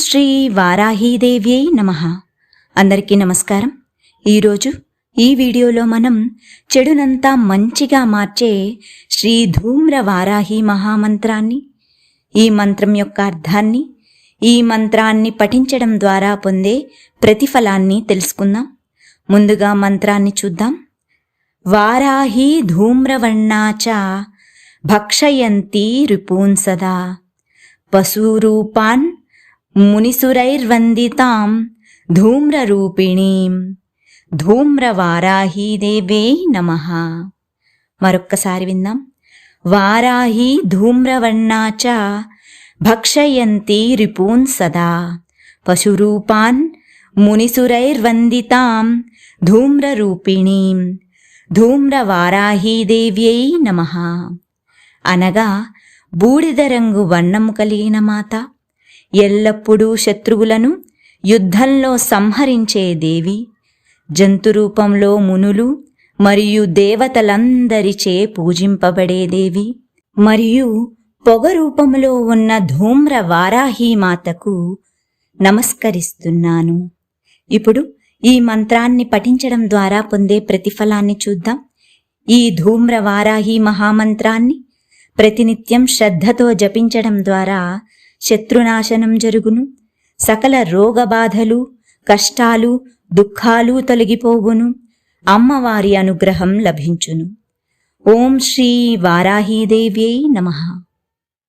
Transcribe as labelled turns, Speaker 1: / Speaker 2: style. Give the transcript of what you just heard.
Speaker 1: శ్రీ వారాహీదేవ్యై నమః. అందరికీ నమస్కారం. ఈరోజు ఈ వీడియోలో మనం చెడునంతా మంచిగా మార్చే శ్రీ ధూమ్ర వారాహి మహామంత్రాన్ని, ఈ మంత్రం యొక్క అర్థాన్ని, ఈ మంత్రాన్ని పఠించడం ద్వారా పొందే ప్రతిఫలాన్ని తెలుసుకుందాం. ముందుగా మంత్రాన్ని చూద్దాం. వారాహి ధూమ్రవర్ణాచ భక్షయంతి రిపూన్ సదా పశురూపాన్ మునిసురైర్వందితాం ధూమ్రరూపిణీం ధూమ్రవారాహీదేవ్యై నమః. మరొక్కసారి విందాం. వారాహి ధూమ్రవర్ణాచ భక్షయంతి రిపూన్ సదా పశురూపాన్ మునిసురైర్వందితాం ధూమ్రరూపిణీం ధూమ్రవారాహీదేవ్యై నమః. అనగా బూడిద రంగు వర్ణము కలిగిన మాత, ఎల్లప్పుడూ శత్రువులను యుద్ధంలో సంహరించే దేవి, జంతురూపంలో మునులు మరియు దేవతలందరిచే పూజింపబడే దేవి, మరియు పొగ రూపంలో ఉన్న ధూమ్ర వారాహి మాతకు నమస్కరిస్తున్నాను. ఇప్పుడు ఈ మంత్రాన్ని పఠించడం ద్వారా పొందే ప్రతిఫలాన్ని చూద్దాం. ఈ ధూమ్ర వారాహి మహామంత్రాన్ని ప్రతినిత్యం శ్రద్ధతో జపించడం ద్వారా శత్రునాశనం జరుగును, సకల రోగబాధలు, కష్టాలు, దుఃఖాలు తొలగిపోవును, అమ్మవారి అనుగ్రహం లభించును. ఓం శ్రీ వారాహీదేవ్యై నమః.